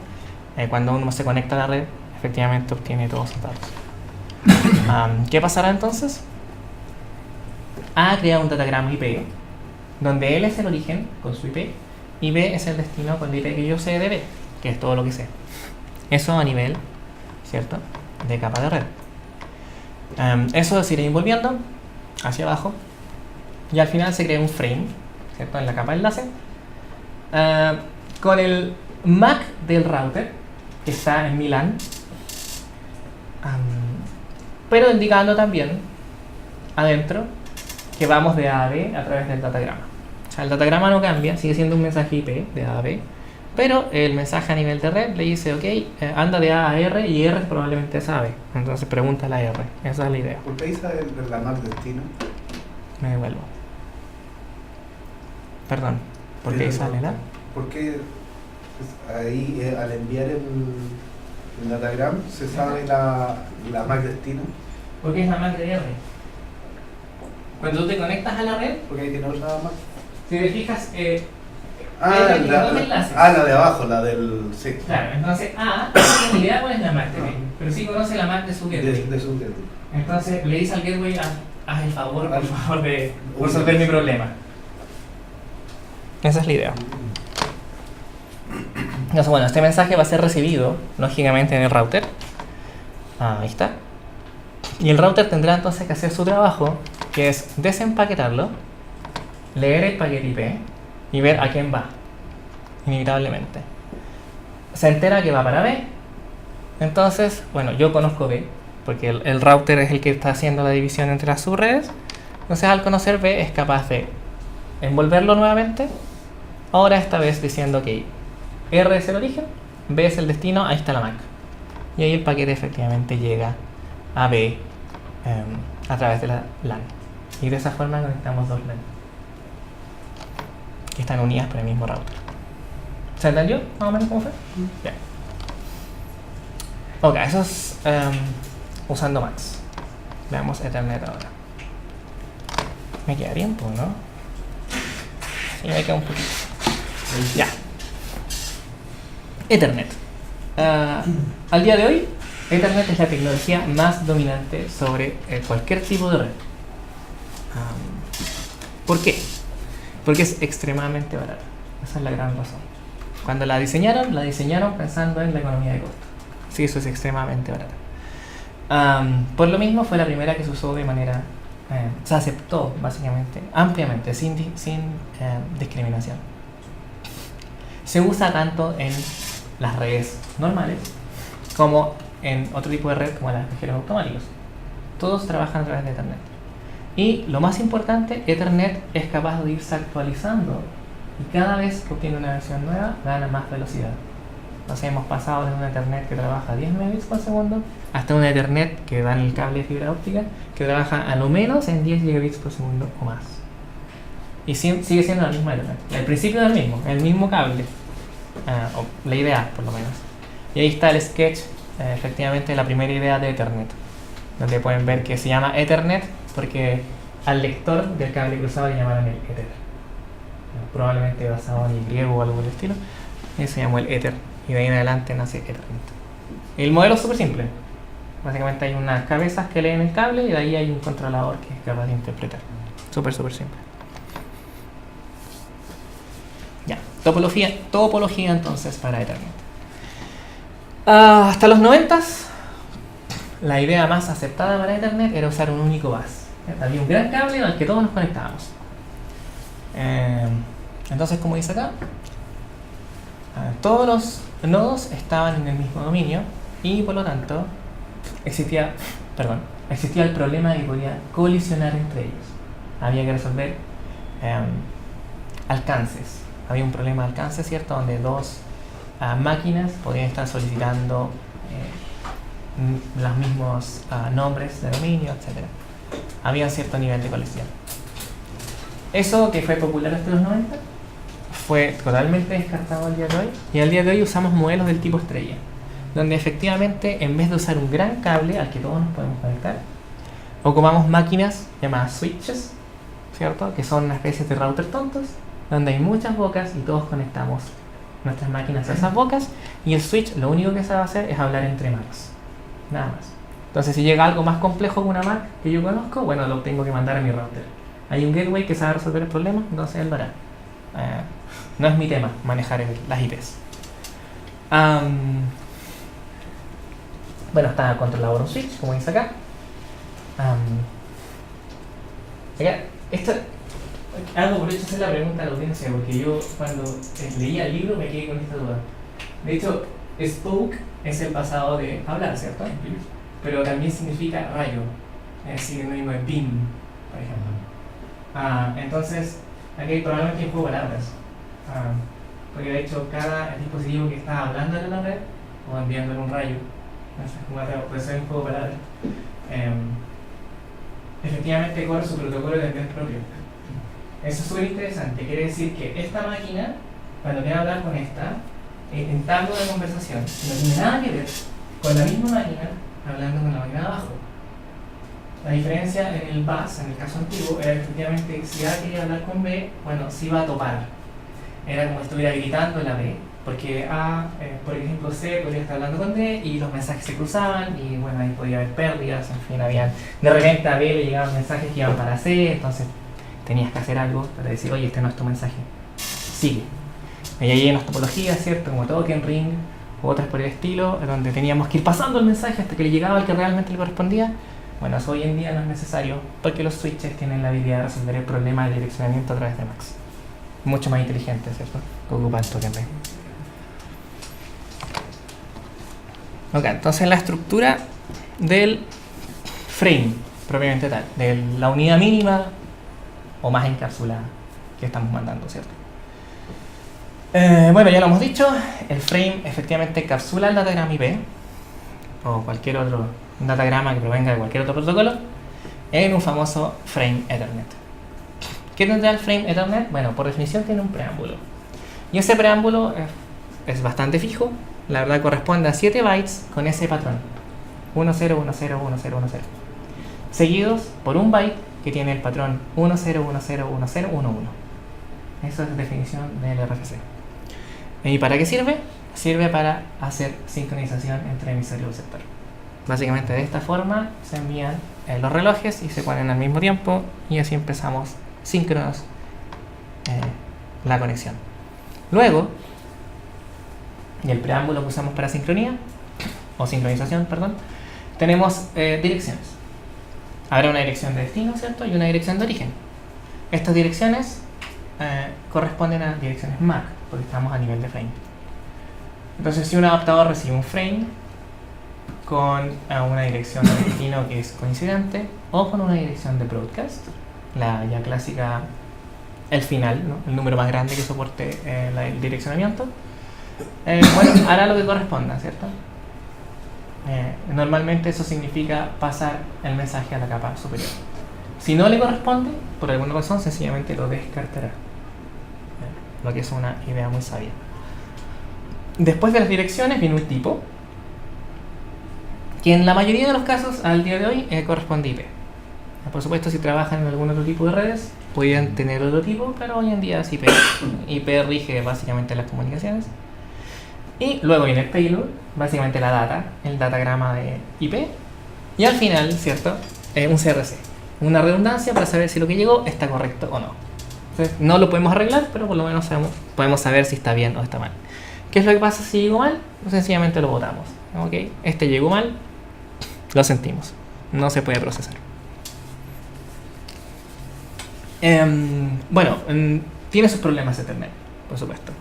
Cuando uno se conecta a la red, efectivamente obtiene todos esos datos. ¿Qué pasará entonces? A crea un datagrama IP, donde L es el origen con su IP y B es el destino con el IP que yo sé de B, que es todo lo que sé. Eso a nivel, ¿cierto?, de capa de red. Eso se irá envolviendo hacia abajo y al final se crea un frame, ¿cierto?, en la capa de enlace con el MAC del router que está en mi LAN, pero indicando también adentro que vamos de A a B a través del datagrama. O sea, el datagrama no cambia, sigue siendo un mensaje IP de A a B, pero el mensaje a nivel de red le dice, ok, anda de A a R y R probablemente es A a B. Entonces pregunta la R. Esa es la idea. ¿Por qué ahí sale la MAC destino? Me devuelvo. Perdón, ¿por qué ahí sale la? Porque ahí al enviar el datagram se sabe la MAC destino. ¿Por qué es la MAC de R? Cuando tú te conectas a la red, Porque ahí tiene otra MAC. si te fijas, La de abajo, la del... Sí. claro, entonces A no tiene ni idea cuál es la MAC de B, pero sí conoce la MAC de su gateway. De su gateway. Entonces le dice al gateway, haz el favor, por favor, de resolver mi problema. Esa es la idea. Entonces, bueno, este mensaje va a ser recibido, lógicamente, en el router. Ahí está. Y el router tendrá entonces que hacer su trabajo, que es desempaquetarlo, leer el paquete IP y ver a quién va, inevitablemente. Se entera que va para B. Entonces, bueno, yo conozco B, porque el router es el que está haciendo la división entre las subredes. Entonces, al conocer B, es capaz de envolverlo nuevamente. Ahora esta vez diciendo que R es el origen, B es el destino, ahí está la MAC. Y ahí el paquete efectivamente llega a B a través de la LAN. Y de esa forma conectamos dos LAN que están unidas por el mismo router. ¿Se entendió más o menos cómo fue? Bien. Ok, eso es usando MAX. Veamos Ethernet ahora. Me queda tiempo, ¿no? Sí, me queda un poquito. Ya. Ethernet. Al día de hoy, Ethernet es la tecnología más dominante sobre cualquier tipo de red. ¿Por qué? Porque es extremadamente barata. Esa es la gran razón. Cuando la diseñaron pensando en la economía de costo. Sí, eso es extremadamente barata. Por lo mismo fue la primera que se usó de manera... se aceptó básicamente, ampliamente, sin discriminación. Se usa tanto en las redes normales como en otro tipo de red como las cajeros automáticos. Todos trabajan a través de Ethernet. Y lo más importante, Ethernet es capaz de irse actualizando y cada vez que obtiene una versión nueva gana más velocidad. Entonces hemos pasado de una Ethernet que trabaja a 10 megabits por segundo hasta una Ethernet que da en el cable de fibra óptica que trabaja a lo menos en 10 gigabits por segundo o más. Y sigue siendo la misma Ethernet. El principio es el mismo cable. O la idea, por lo menos. Y ahí está el sketch, efectivamente, la primera idea de Ethernet, donde pueden ver que se llama Ethernet porque al lector del cable cruzado le llamaron el Ether, probablemente basado en el griego o algo del estilo, y se llamó el Ether, y de ahí en adelante nace Ethernet. El modelo es súper simple. Básicamente hay unas cabezas que leen el cable y de ahí hay un controlador que es capaz de interpretar. Súper simple. Ya, topología entonces para Ethernet. Hasta los 90s, la idea más aceptada para Ethernet era usar un único bus. Había un gran cable al que todos nos conectábamos. Entonces, como dice acá, todos los nodos estaban en el mismo dominio y por lo tanto existía el problema de que podía colisionar entre ellos. Había que resolver alcances. Había un problema de alcance, ¿cierto? Donde dos máquinas podían estar solicitando los mismos nombres de dominio, etc. Había un cierto nivel de colisión. Eso, que fue popular hasta los 90, fue totalmente descartado al día de hoy. Y al día de hoy usamos modelos del tipo estrella, donde efectivamente, en vez de usar un gran cable al que todos nos podemos conectar, ocupamos máquinas llamadas switches, ¿cierto? Que son una especie de router tontos, donde hay muchas bocas y todos conectamos nuestras máquinas a esas bocas, y el switch lo único que sabe hacer es hablar entre Macs, nada más. Entonces, si llega algo más complejo que una Mac que yo conozco, bueno, lo tengo que mandar a mi router. Hay un gateway que sabe resolver el problema, entonces él lo hará. No es mi tema manejar las IPs. Bueno, está controlado por un switch, como dice acá. Hago por hecho hacer la pregunta a la audiencia, porque yo cuando leía el libro me quedé con esta duda. De hecho, spoke es el pasado de hablar, ¿cierto? Pero también significa rayo, es sinónimo de beam, por ejemplo. Entonces, aquí hay probablemente un juego de palabras. Porque de hecho, cada dispositivo que está hablando en la red o enviándole un rayo, puede ser un juego de palabras, efectivamente corre su protocolo de red propio. Eso es súper interesante. Quiere decir que esta máquina, cuando quiera hablar con esta, entabla una conversación, no tiene nada que ver con la misma máquina hablando con la máquina de abajo. La diferencia en el bus, en el caso antiguo, era que efectivamente si A quería hablar con B, bueno, se iba a topar. Era como si estuviera gritando la B, porque A, por ejemplo, C podría estar hablando con D y los mensajes se cruzaban y bueno, ahí podía haber pérdidas, en fin, habían, de repente a B le llegaban mensajes que iban para C, entonces tenías que hacer algo para decir, oye, este no es tu mensaje, sigue. Y ahí hay unas topologías, ¿cierto? Como Token Ring u otras por el estilo, donde teníamos que ir pasando el mensaje hasta que le llegaba al que realmente le correspondía. Bueno, eso hoy en día no es necesario porque los switches tienen la habilidad de resolver el problema de direccionamiento a través de MAX. Mucho más inteligente, ¿cierto? Que ocupan Token Ring. Ok, entonces la estructura del frame, propiamente tal, de la unidad mínima o más encapsulada que estamos mandando, ¿cierto? Bueno, ya lo hemos dicho, el frame efectivamente encapsula el datagrama IP o cualquier otro datagrama que provenga de cualquier otro protocolo en un famoso frame Ethernet. ¿Qué tendrá el frame Ethernet? Bueno, por definición tiene un preámbulo. Y ese preámbulo es bastante fijo, la verdad corresponde a 7 bytes con ese patrón 10101010, seguidos por un byte que tiene el patrón 10101011. Esa es la definición del RFC. ¿Y para qué sirve? Sirve para hacer sincronización entre emisor y receptor. Básicamente de esta forma se envían los relojes y se ponen al mismo tiempo y así empezamos síncronos la conexión. Luego, y el preámbulo que usamos para sincronía, o sincronización, perdón, tenemos direcciones. Habrá una dirección de destino, ¿cierto? Y una dirección de origen. Estas direcciones corresponden a direcciones MAC, porque estamos a nivel de frame. Entonces, si un adaptador recibe un frame con una dirección de destino que es coincidente, o con una dirección de broadcast, la ya clásica, el final, ¿no? El número más grande que soporte el direccionamiento, bueno, hará lo que corresponda, ¿cierto? Normalmente eso significa pasar el mensaje a la capa superior. Si no le corresponde, por alguna razón, sencillamente lo descartará. Lo que es una idea muy sabia. Después de las direcciones viene un tipo, que en la mayoría de los casos, al día de hoy, corresponde IP. Por supuesto, si trabajan en algún otro tipo de redes, podrían tener otro tipo, pero hoy en día es IP. IP rige básicamente las comunicaciones. Y luego viene el payload, básicamente la data, el datagrama de IP. Y al final, ¿cierto? Un CRC. Una redundancia para saber si lo que llegó está correcto o no. Entonces, no lo podemos arreglar, pero por lo menos podemos saber si está bien o está mal. ¿Qué es lo que pasa si llegó mal? Pues sencillamente lo botamos. ¿Okay? Este llegó mal, lo sentimos. No se puede procesar. Bueno, tiene sus problemas Ethernet, por supuesto.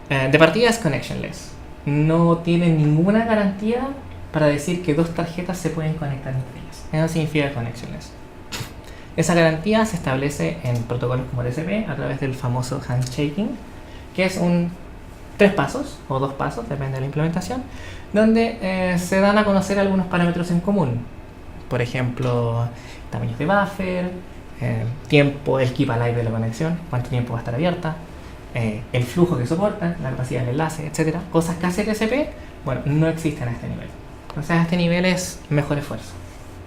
De partida es connectionless. No tiene ninguna garantía para decir que dos tarjetas se pueden conectar entre ellas. Eso significa connectionless. Esa garantía se establece en protocolos como TCP a través del famoso handshaking, que es 3 pasos o 2 pasos, depende de la implementación, donde se dan a conocer algunos parámetros en común. Por ejemplo, tamaños de buffer, tiempo, el keep alive de la conexión, cuánto tiempo va a estar abierta, el flujo que soporta, la capacidad del enlace, etc. Cosas que hace TCP, bueno, no existen a este nivel. Entonces a este nivel es mejor esfuerzo.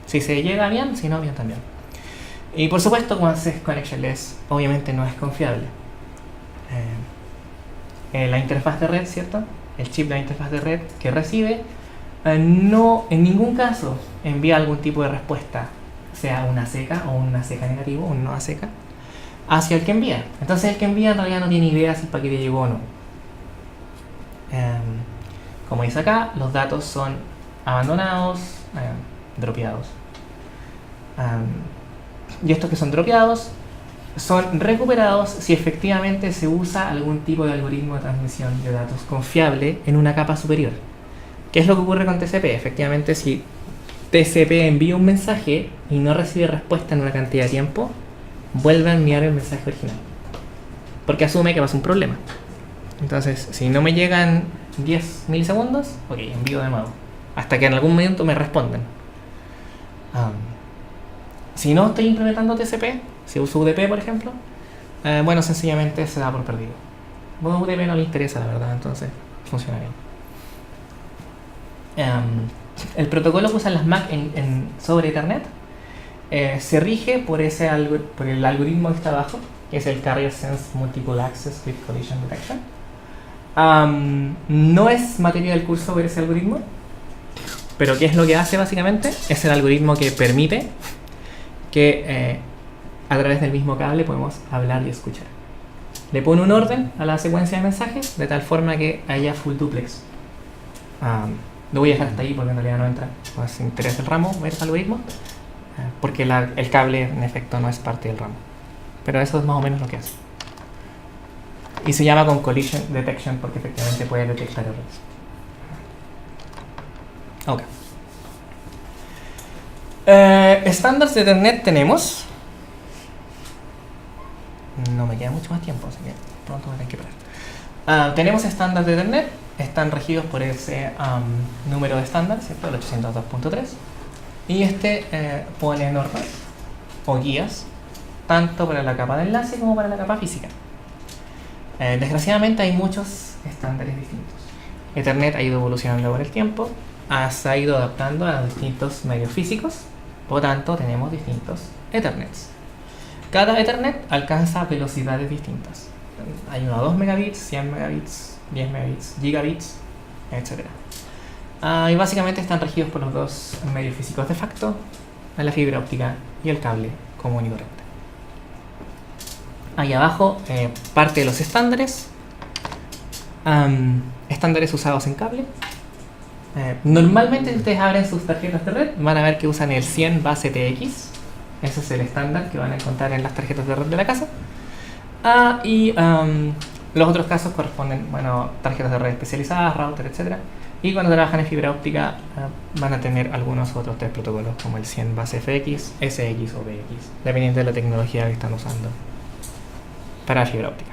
Si se llega bien, si no, bien también. Y por supuesto, cuando se es connectionless, obviamente no es confiable. La interfaz de red, ¿cierto? El chip de la interfaz de red que recibe, no en ningún caso envía algún tipo de respuesta, sea una seca o una seca negativo, o una seca, hacia el que envía. Entonces el que envía en realidad no tiene idea si el paquete llegó o no. Como dice acá, los datos son abandonados, dropeados. Y estos que son dropeados son recuperados si efectivamente se usa algún tipo de algoritmo de transmisión de datos confiable en una capa superior. ¿Qué es lo que ocurre con TCP? Efectivamente, si TCP envía un mensaje y no recibe respuesta en una cantidad de tiempo, vuelve a enviar el mensaje original. Porque asume que pasa un problema. Entonces, si no me llegan 10 milisegundos, ok, envío de nuevo. Hasta que en algún momento me respondan. Si no estoy implementando TCP, si uso UDP por ejemplo, bueno, sencillamente se da por perdido. Bueno, UDP no le interesa la verdad, entonces funciona bien. El protocolo que usan las Mac sobre Ethernet se rige por el algoritmo que está abajo, que es el Carrier Sense Multiple Access with Collision Detection. No es materia del curso ver ese algoritmo, pero ¿qué es lo que hace básicamente? Es el algoritmo que permite que a través del mismo cable podemos hablar y escuchar. Le pone un orden a la secuencia de mensajes de tal forma que haya full duplex. Lo voy a dejar hasta ahí porque en realidad no entra. Pues si interesa el ramo, ver ese algoritmo, porque el cable en efecto no es parte del ramo. Pero eso es más o menos lo que hace. Y se llama con collision detection porque efectivamente puede detectar errores. Ok. Estándares de Ethernet tenemos. No me queda mucho más tiempo, así que pronto me tengo que parar. Tenemos estándares de Ethernet. Están regidos por ese número de estándar, ¿cierto? El 802.3. Y pone normas o guías tanto para la capa de enlace como para la capa física. Desgraciadamente hay muchos estándares distintos. Ethernet ha ido evolucionando con el tiempo, se ha ido adaptando a distintos medios físicos, por tanto tenemos distintos Ethernets. Cada Ethernet alcanza velocidades distintas. Hay uno a 2 megabits, 100 megabits, 10 megabits, gigabits, etc. Y básicamente están regidos por los dos medios físicos de facto, la fibra óptica y el cable común y corriente. Ahí abajo, parte de los estándares. Estándares usados en cable. Normalmente si ustedes abren sus tarjetas de red, van a ver que usan el 100 base TX. Ese es el estándar que van a encontrar en las tarjetas de red de la casa. Los otros casos corresponden, tarjetas de red especializadas, router, etc. Y cuando trabajan en fibra óptica, van a tener algunos otros tres protocolos, como el 100 base FX, SX o BX, dependiendo de la tecnología que están usando para fibra óptica.